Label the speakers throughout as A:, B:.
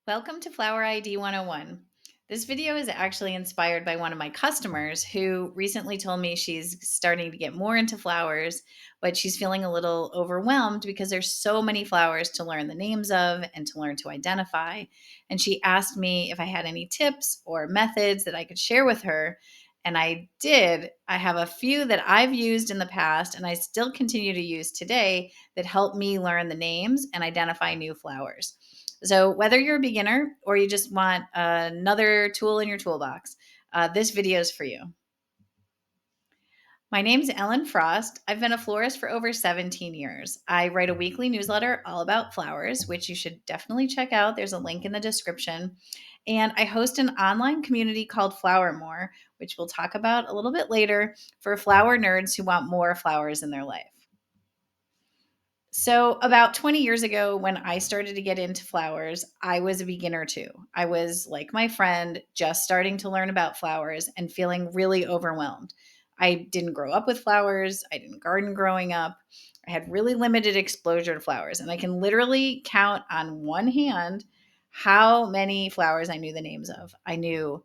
A: Welcome to Flower ID 101. This video is actually inspired by one of my customers who recently told me she's starting to get more into flowers, but she's feeling a little overwhelmed because there's so many flowers to learn the names of and to learn to identify. And she asked me if I had any tips or methods that I could share with her. And I did. I have a few that I've used in the past and I still continue to use today that help me learn the names and identify new flowers. So, whether you're a beginner or you just want another tool in your toolbox, this video is for you. My name's Ellen Frost. I've been a florist for over 17 years. I write a weekly newsletter all about flowers, which you should definitely check out. There's a link in the description. And I host an online community called FlowerMore, which we'll talk about a little bit later for flower nerds who want more flowers in their life. So, about 20 years ago, when I started to get into flowers, I was a beginner too. I was like my friend, just starting to learn about flowers and feeling really overwhelmed. I didn't grow up with flowers, I didn't garden growing up. I had really limited exposure to flowers, and I can literally count on one hand how many flowers I knew the names of. I knew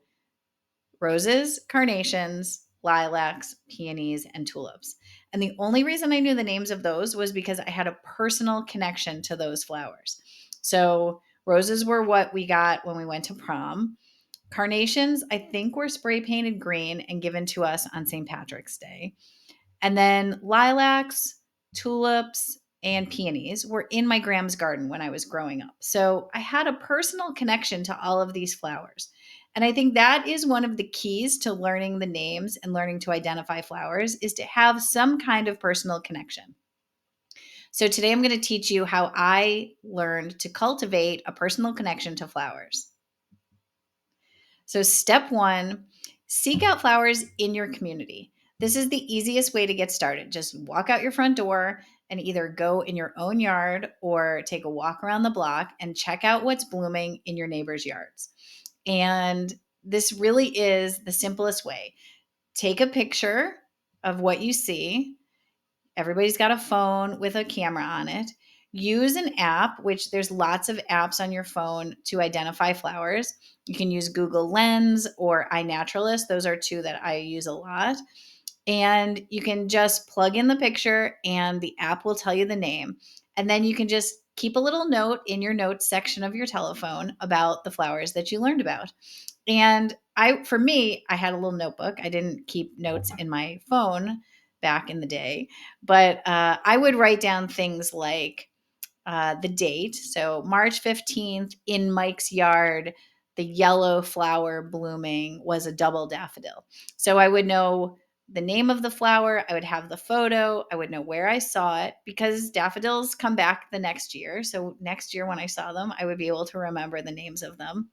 A: roses, carnations, lilacs, peonies, and tulips. And the only reason I knew the names of those was because I had a personal connection to those flowers. So, roses were what we got when we went to prom. Carnations, I think, were spray painted green and given to us on St. Patrick's Day. And then lilacs, tulips, and peonies were in my grandma's garden when I was growing up. So I had a personal connection to all of these flowers. And I think that is one of the keys to learning the names and learning to identify flowers is to have some kind of personal connection. So today I'm going to teach you how I learned to cultivate a personal connection to flowers. So, step one, seek out flowers in your community. This is the easiest way to get started. Just walk out your front door and either go in your own yard or take a walk around the block and check out what's blooming in your neighbors' yards. And this really is the simplest way. Take a picture of what you see. Everybody's got a phone with a camera on it. Use an app, which there's lots of apps on your phone to identify flowers. You can use Google Lens or iNaturalist. Those are two that I use a lot. And you can just plug in the picture and the app will tell you the name. And then you can just keep a little note in your notes section of your telephone about the flowers that you learned about. And for me, I had a little notebook. I didn't keep notes in my phone back in the day, but I would write down things like the date. So March 15th in Mike's yard, the yellow flower blooming was a double daffodil. So I would know the name of the flower, I would have the photo, I would know where I saw it because daffodils come back the next year. So next year when I saw them, I would be able to remember the names of them.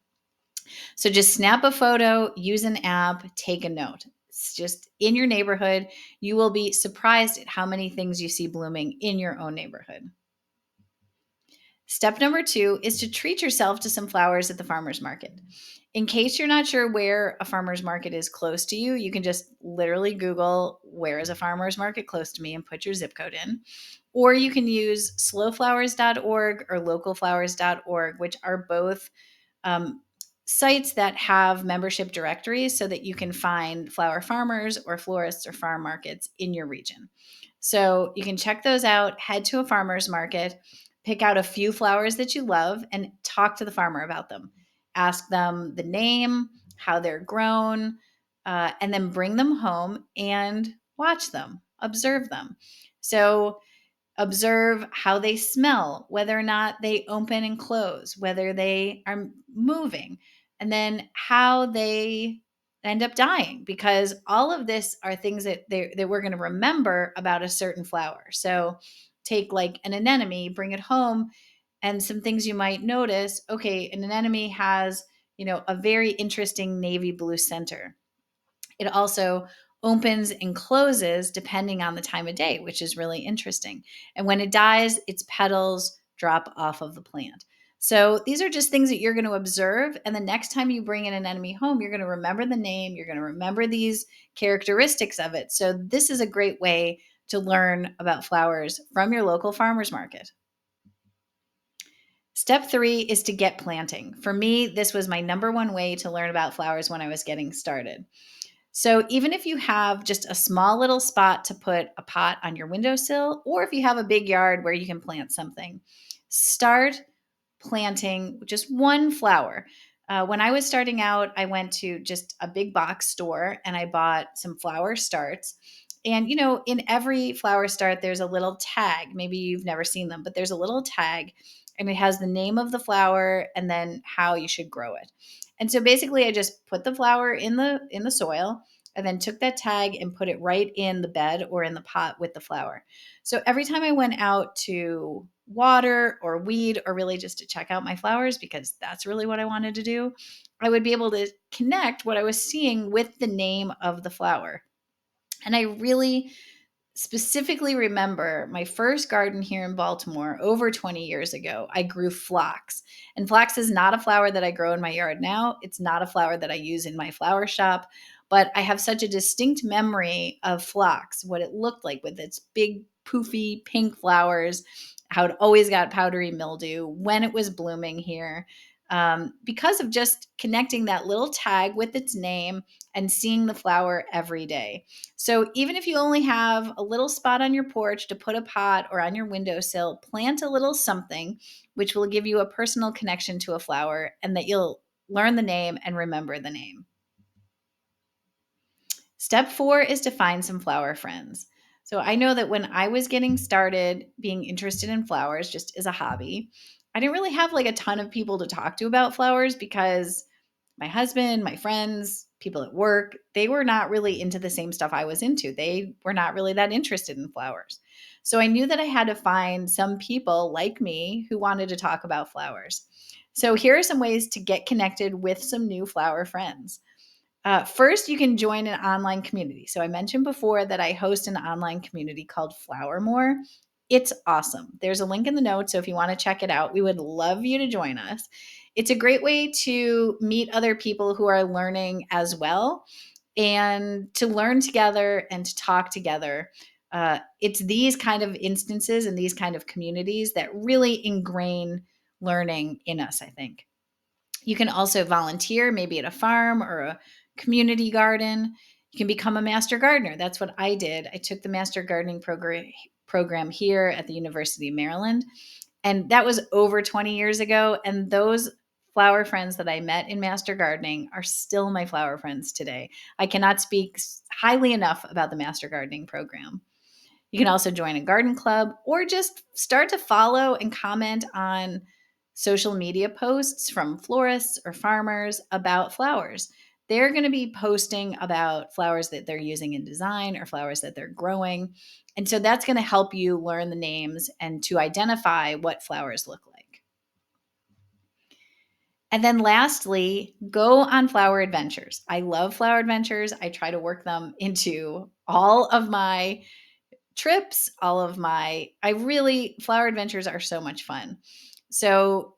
A: So just snap a photo, use an app, take a note. It's just in your neighborhood. You will be surprised at how many things you see blooming in your own neighborhood. Step number two is to treat yourself to some flowers at the farmer's market. In case you're not sure where a farmer's market is close to you, you can just literally Google where is a farmer's market close to me and put your zip code in. Or you can use slowflowers.org or localflowers.org, which are both sites that have membership directories so that you can find flower farmers or florists or farm markets in your region. So you can check those out, head to a farmer's market, pick out a few flowers that you love, and talk to the farmer about them. Ask them the name, how they're grown, and then bring them home and watch them, observe them. So observe how they smell, whether or not they open and close, whether they are moving, and then how they end up dying, because all of this are things that we're going to remember about a certain flower. So take like an anemone, bring it home, and some things you might notice. Okay, an anemone has, a very interesting navy blue center. It also opens and closes depending on the time of day, which is really interesting. And when it dies, its petals drop off of the plant. So these are just things that you're going to observe. And the next time you bring in an anemone home, you're going to remember the name, you're going to remember these characteristics of it. So this is a great way to learn about flowers from your local farmer's market. Step three is to get planting. For me, this was my number one way to learn about flowers when I was getting started. So, even if you have just a small little spot to put a pot on your windowsill, or if you have a big yard where you can plant something, start planting just one flower. When I was starting out, I went to just a big box store and I bought some flower starts. And, in every flower start, there's a little tag. Maybe you've never seen them, but there's a little tag and it has the name of the flower and then how you should grow it. And so basically I just put the flower in the soil and then took that tag and put it right in the bed or in the pot with the flower. So every time I went out to water or weed or really just to check out my flowers, because that's really what I wanted to do, I would be able to connect what I was seeing with the name of the flower. And I really specifically remember my first garden here in Baltimore over 20 years ago. I grew phlox. And phlox is not a flower that I grow in my yard now. It's not a flower that I use in my flower shop. But I have such a distinct memory of phlox, what it looked like with its big, poofy pink flowers, how it always got powdery mildew when it was blooming here. Because of just connecting that little tag with its name and seeing the flower every day. So even if you only have a little spot on your porch to put a pot or on your windowsill, plant a little something which will give you a personal connection to a flower and that you'll learn the name and remember the name. Step four is to find some flower friends. So I know that when I was getting started being interested in flowers just as a hobby, I didn't really have like a ton of people to talk to about flowers because my husband, my friends, people at work, they were not really into the same stuff I was into. They were not really that interested in flowers. So I knew that I had to find some people like me who wanted to talk about flowers. So here are some ways to get connected with some new flower friends. First, you can join an online community. So I mentioned before that I host an online community called FlowerMore. It's awesome. There's a link in the notes. So if you want to check it out, we would love you to join us. It's a great way to meet other people who are learning as well and to learn together and to talk together. It's these kind of instances and these kind of communities that really ingrain learning in us, I think. You can also volunteer, maybe at a farm or a community garden. You can become a master gardener. That's what I did. I took the master gardening program here at the University of Maryland. And that was over 20 years ago. And those flower friends that I met in master gardening are still my flower friends today. I cannot speak highly enough about the master gardening program. You can also join a garden club or just start to follow and comment on social media posts from florists or farmers about flowers. They're going to be posting about flowers that they're using in design or flowers that they're growing. And so that's going to help you learn the names and to identify what flowers look like. And then lastly, go on flower adventures. I love flower adventures. I try to work them into all of my trips, all of my I really flower adventures are so much fun. So,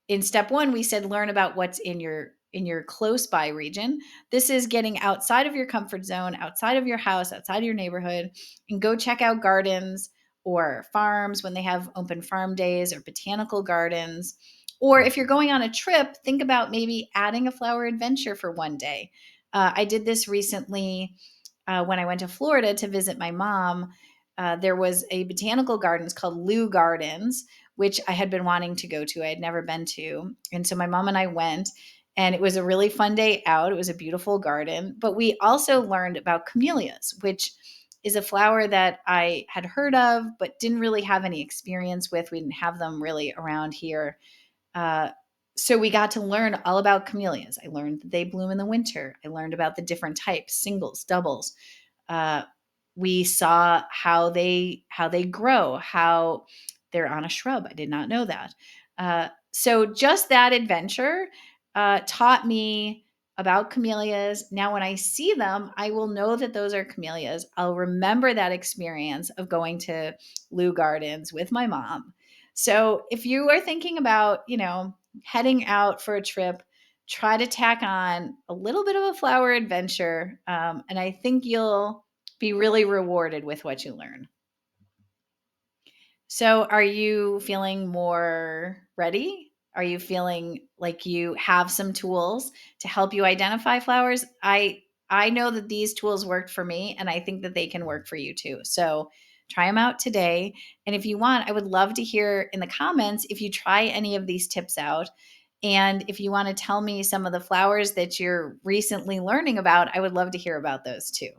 A: in step 1 we said learn about what's in your close by region. This is getting outside of your comfort zone, outside of your house, outside of your neighborhood, and go check out gardens or farms when they have open farm days or botanical gardens. Or if you're going on a trip, think about maybe adding a flower adventure for one day. I did this recently when I went to Florida to visit my mom. There was a botanical gardens called Lou Gardens, which I had been wanting to go to. I had never been to. And so my mom and I went, and it was a really fun day out. It was a beautiful garden. But we also learned about camellias, which is a flower that I had heard of, but didn't really have any experience with. We didn't have them really around here. Uh, so we got to learn all about camellias. I learned that they bloom in the winter. I learned about the different types, singles, doubles. Uh, we saw how they grow, how they're on a shrub. I did not know that. So just that adventure taught me about camellias. Now, when I see them, I will know that those are camellias. I'll remember that experience of going to Lou Gardens with my mom. So if you are thinking about, heading out for a trip, try to tack on a little bit of a flower adventure. And I think you'll be really rewarded with what you learn. So, are you feeling more ready? Are you feeling like you have some tools to help you identify flowers? I know that these tools worked for me and I think that they can work for you too. So, try them out today. And if you want, I would love to hear in the comments if you try any of these tips out. And if you want to tell me some of the flowers that you're recently learning about, I would love to hear about those too.